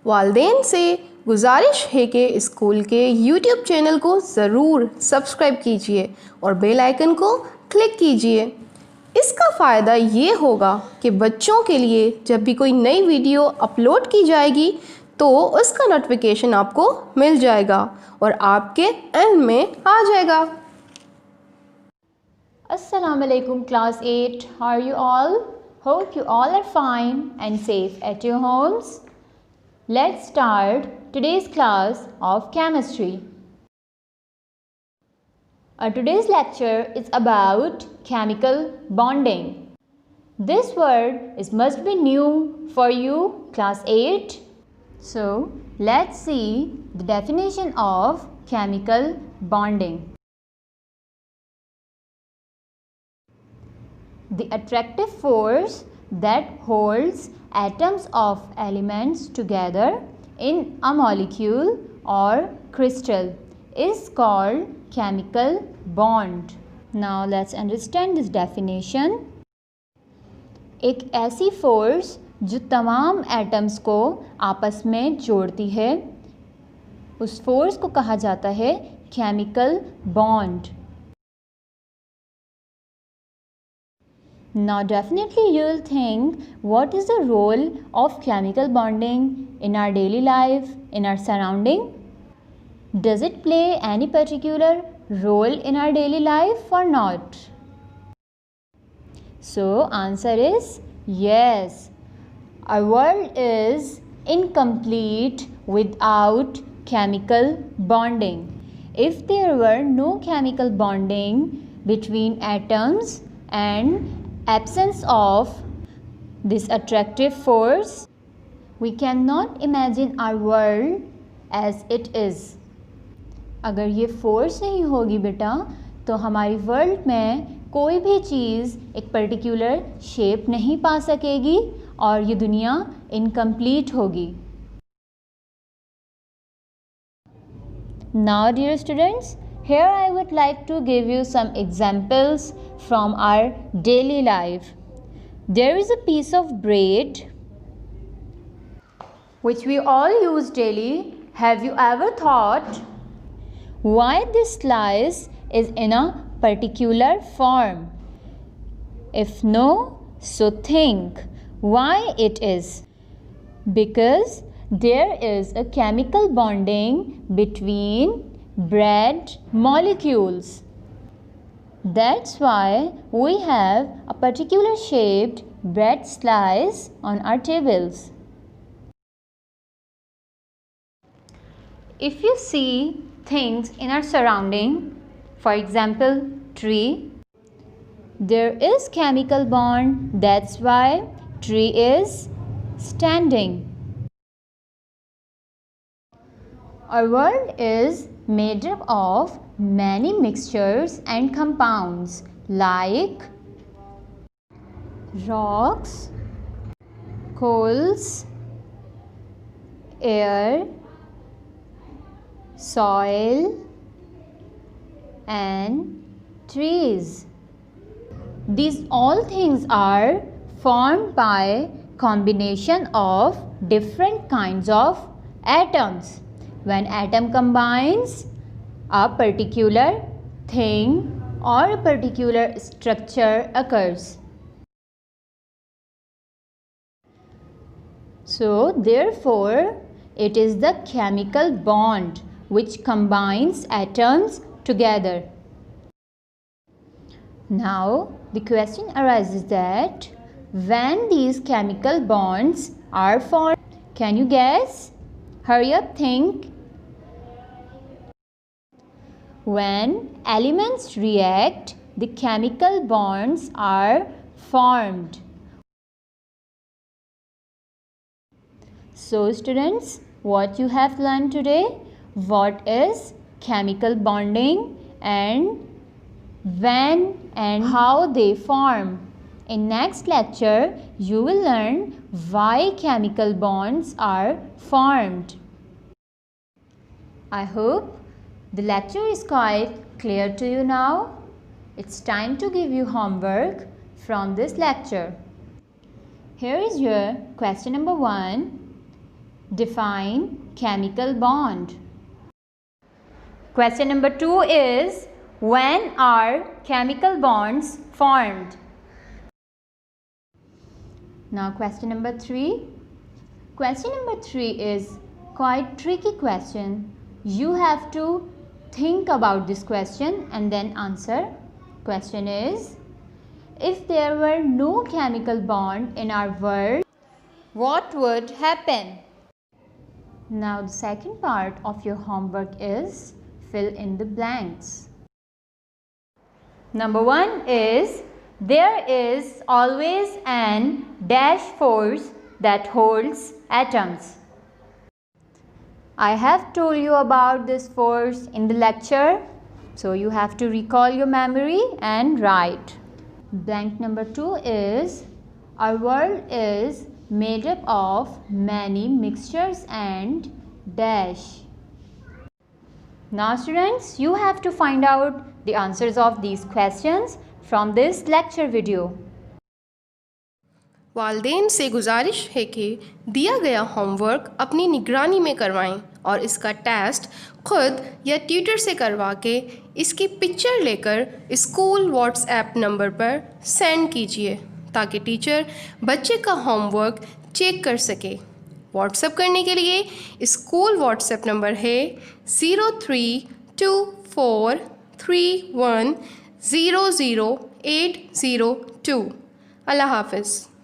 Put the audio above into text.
वालिदैन से गुजारिश है कि स्कूल के यूट्यूब चैनल को ज़रूर सब्सक्राइब कीजिए और बेल आइकन को क्लिक कीजिए। इसका फ़ायदा ये होगा कि बच्चों के लिए जब भी कोई नई वीडियो अपलोड की जाएगी तो उसका नोटिफिकेशन आपको मिल जाएगा और आपके एंड में आ जाएगा। Assalamu alaikum class 8. How are you all? Hope you all are fine and safe at your homes. Let's start today's class of chemistry. Today's lecture is about chemical bonding. This word must be new for you class 8. So let's see the definition of chemical bonding. The attractive force that holds atoms of elements together in a molecule or crystal is called chemical bond. Now let's understand this definition. एक ऐसी force जो तमाम atoms को आपस में जोड़ती है, उस फोर्स को कहा जाता है chemical bond. Now definitely you will think, what is the role of chemical bonding in our daily life, in our surrounding? Does it play any particular role in our daily life or not? So answer is yes. Our world is incomplete without chemical bonding. If there were no chemical bonding between atoms and absence of this attractive force, we cannot imagine our world as it is. अगर ये force नहीं होगी बेटा तो हमारी world में कोई भी चीज़ एक पर्टिकुलर शेप नहीं पा सकेगी और ये दुनिया इनकम्प्लीट होगी. Now dear students, here I would like to give you some examples from our daily life. There is a piece of bread which we all use daily. Have you ever thought why this slice is in a particular form? If no, so think why it is. Because there is a chemical bonding between bread molecules. That's why we have a particular shaped bread slice on our tables. If you see things in our surrounding, for example tree, there is chemical bond. That's why tree is standing. Our world is made up of many mixtures and compounds like rocks, coals, air, soil and trees. These all things are formed by combination of different kinds of atoms. When atom combines, a particular thing or a particular structure occurs. So therefore, it is the chemical bond which combines atoms together. Now the question arises that when these chemical bonds are formed, can you guess? Hurry up, think. When elements react, the chemical bonds are formed. So students, what you have learned today? What is chemical bonding and when and how they form. In next lecture, you will learn why chemical bonds are formed. I hope the lecture is quite clear to you now. It's time to give you homework from this lecture. Here is your question number 1. Define chemical bond. Question number 2 is, when are chemical bonds formed? Now question number 3. Question number 3 is quite tricky question. You have to think about this question and then answer. Question is, if there were no chemical bond in our world, what would happen? Now the second part of your homework is fill in the blanks. Number 1 is, there is always an dash force that holds atoms. I have told you about this force in the lecture, so you have to recall your memory and write. Blank number 2 is, our world is made up of many mixtures and dash. Now students, you have to find out the answers of these questions from this lecture video. वालिदैन से गुजारिश है कि दिया गया homework अपनी निगरानी में करवाएं और इसका टेस्ट खुद या ट्यूटर से करवा के इसकी पिक्चर लेकर स्कूल व्हाट्सएप नंबर पर सेंड कीजिए ताकि टीचर बच्चे का होमवर्क चेक कर सके। व्हाट्सएप करने के लिए स्कूल व्हाट्सएप नंबर है 032431000802। अल्लाह हाफ़िज़।